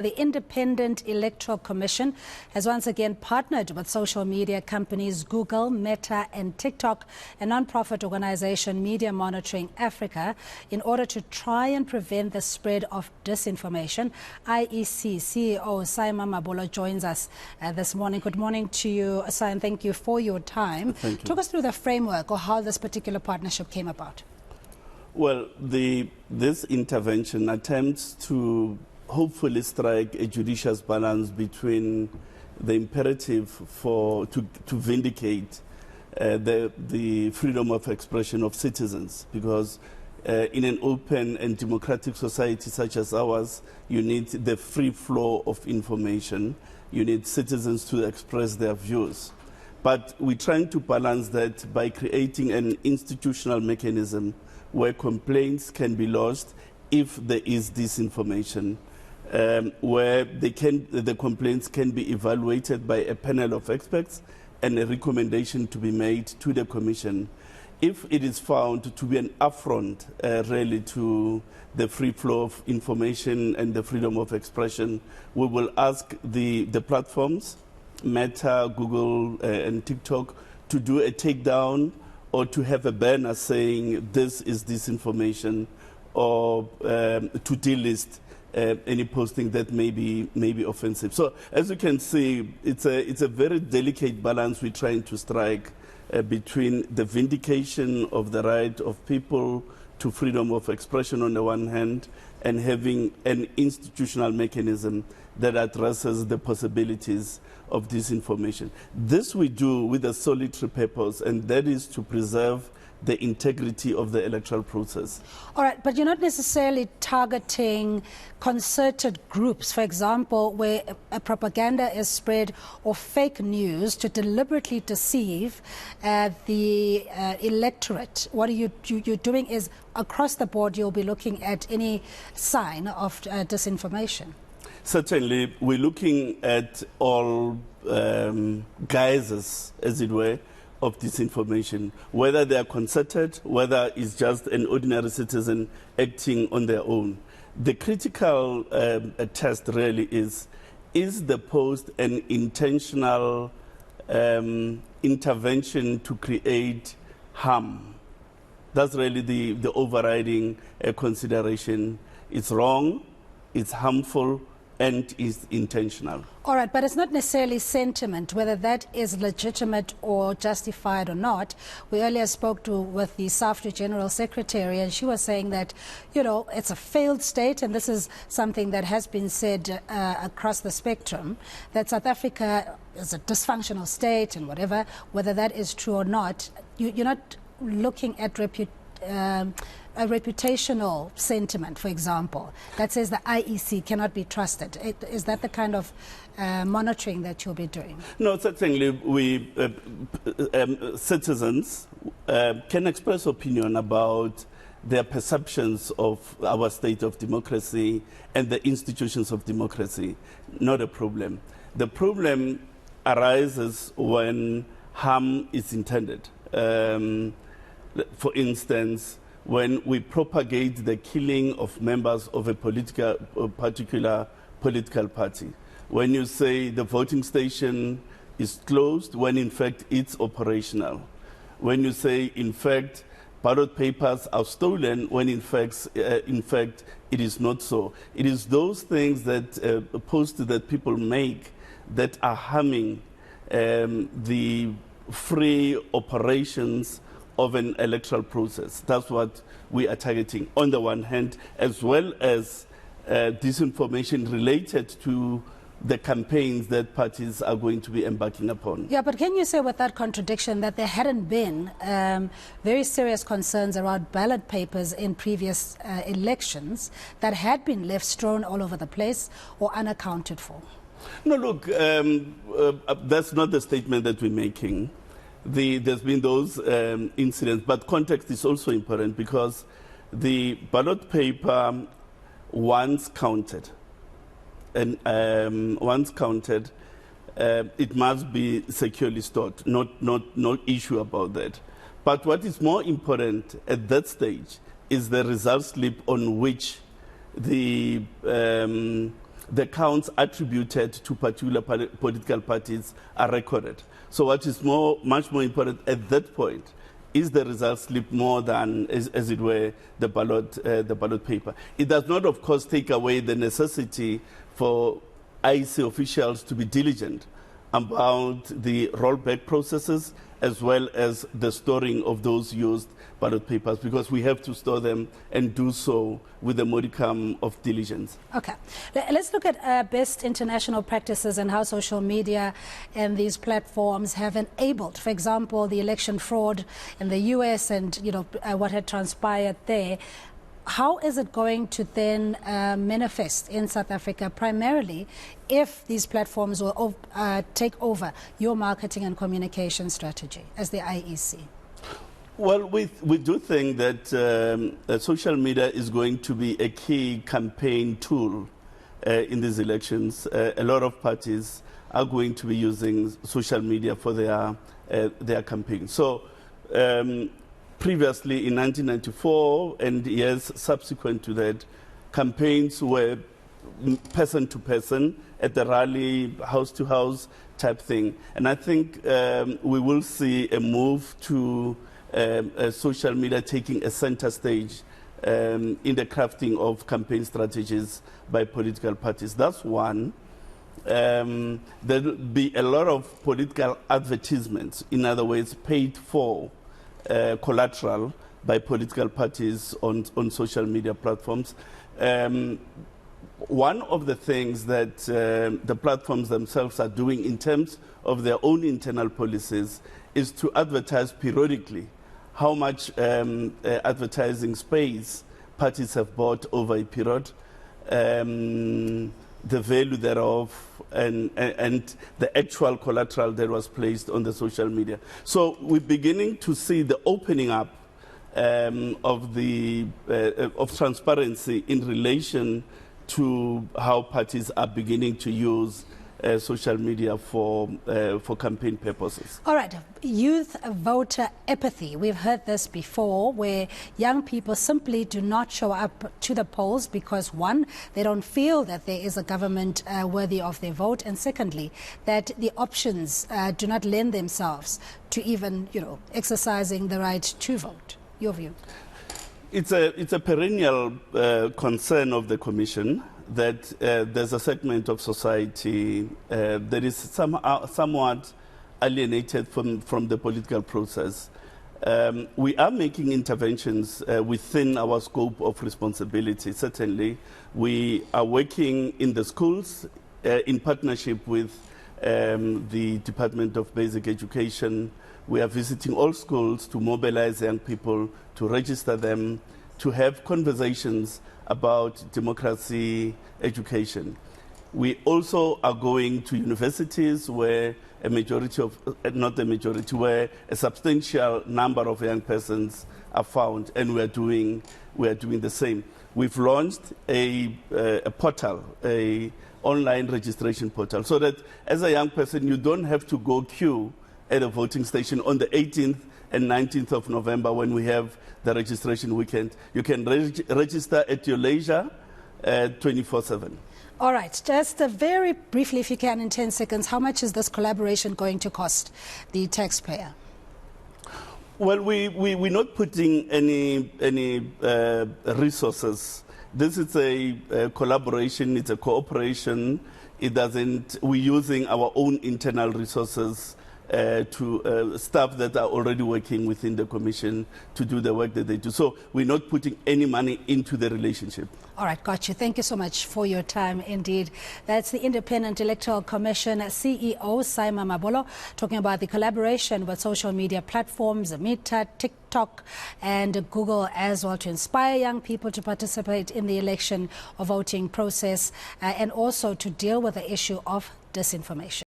The Independent Electoral Commission has once again partnered with social media companies Google, Meta and TikTok, a non-profit organization, Media Monitoring Africa, in order to try and prevent the spread of disinformation. IEC CEO Simon Mabolo joins us this morning. Good morning to you, Simon. Thank you for your time. Thank you. Talk us through the framework or how this particular partnership came about. Well, this intervention attempts to hopefully strike a judicious balance between the imperative to vindicate the freedom of expression of citizens, because in an open and democratic society such as ours, you need the free flow of information. You need citizens to express their views. But we're trying to balance that by creating an institutional mechanism where complaints can be lodged if there is disinformation, where the complaints can be evaluated by a panel of experts and a recommendation to be made to the Commission. If it is found to be an affront really to the free flow of information and the freedom of expression, we will ask the platforms, Meta, Google and TikTok, to do a takedown or to have a banner saying this is disinformation, or to delist any posting that may be offensive. So as you can see, it's a very delicate balance we're trying to strike between the vindication of the right of people to freedom of expression on the one hand, and having an institutional mechanism that addresses the possibilities of disinformation. This we do with a solitary purpose, and that is to preserve the integrity of the electoral process. All right, but you're not necessarily targeting concerted groups, for example, where a propaganda is spread or fake news to deliberately deceive the electorate. What you're doing is, across the board, you'll be looking at any sign of disinformation. Certainly, we're looking at all guises, as it were, of disinformation, whether they are concerted, whether it's just an ordinary citizen acting on their own. The critical test really is the post an intentional intervention to create harm? That's really the overriding consideration. It's wrong, it's harmful, and is intentional. All right, but it's not necessarily sentiment, whether that is legitimate or justified or not. We earlier spoke with the SAFTU General Secretary, and she was saying that, you know, it's a failed state, and this is something that has been said across the spectrum, that South Africa is a dysfunctional state and whatever. Whether that is true or not, you're not looking at a reputational sentiment, for example, that says the IEC cannot be trusted. Is that the kind of monitoring that you'll be doing? No, certainly citizens can express opinion about their perceptions of our state of democracy and the institutions of democracy. Not a problem. The problem arises when harm is intended. For instance, when we propagate the killing of members of a particular political party. When you say the voting station is closed, when in fact it's operational. When you say, in fact, ballot papers are stolen, when in fact it is not so. It is those things that posts that people make that are harming the free operations of an electoral process. That's what we are targeting on the one hand, as well as disinformation related to the campaigns that parties are going to be embarking upon. Yeah, but can you say with that contradiction that there hadn't been very serious concerns around ballot papers in previous elections that had been left strewn all over the place or unaccounted for? No, look, that's not the statement that we're making. There's been those incidents, but context is also important, because the ballot paper, once counted, and it must be securely stored. No issue about that. But what is more important at that stage is the result slip on which the the counts attributed to particular political parties are recorded. So what is much more important at that point is the result slip more than, as it were, the ballot paper. It does not, of course, take away the necessity for IEC officials to be diligent about the rollback processes as well as the storing of those used ballot papers, because we have to store them and do so with a modicum of diligence. Okay. Let's look at best international practices and how social media and these platforms have enabled, for example, the election fraud in the US and what had transpired there. How is it going to then manifest in South Africa, primarily if these platforms will take over your marketing and communication strategy as the IEC? Well, we do think that social media is going to be a key campaign tool in these elections. A lot of parties are going to be using social media for their campaign. So previously in 1994 and years subsequent to that, campaigns were person to person at the rally, house to house type thing. And I think we will see a move to social media taking a center stage in the crafting of campaign strategies by political parties. That's one. There'll be a lot of political advertisements, in other words, paid for collateral by political parties on social media platforms. One of the things that the platforms themselves are doing in terms of their own internal policies is to advertise periodically how much advertising space parties have bought over a period, the value thereof, and the actual collateral that was placed on the social media. So we're beginning to see the opening up of transparency in relation to how parties are beginning to use social media for campaign purposes. All right, youth voter apathy. We've heard this before, where young people simply do not show up to the polls because, one, they don't feel that there is a government worthy of their vote, and secondly, that the options do not lend themselves to even, exercising the right to vote. Your view? It's a perennial concern of the Commission that there's a segment of society that is somewhat alienated from the political process. We are making interventions within our scope of responsibility, certainly. We are working in the schools in partnership with the Department of Basic Education. We are visiting all schools to mobilize young people, to register them, to have conversations about democracy education. We also are going to universities where where a substantial number of young persons are found, and we are doing the same. We've launched a portal, a online registration portal, so that as a young person you don't have to go queue at a voting station on the 18th and 19th of November when we have the registration weekend. You can register at your leisure 24/7. All right, just very briefly, if you can, in 10 seconds, how much is this collaboration going to cost the taxpayer? Well, we're not putting any resources. This is a collaboration, it's a cooperation. We're using our own internal resources to staff that are already working within the Commission to do the work that they do. So we're not putting any money into the relationship. All right, got you. Thank you so much for your time indeed. That's the Independent Electoral Commission CEO, Simon Mabolo, talking about the collaboration with social media platforms, Meta, TikTok and Google as well, to inspire young people to participate in the election or voting process and also to deal with the issue of disinformation.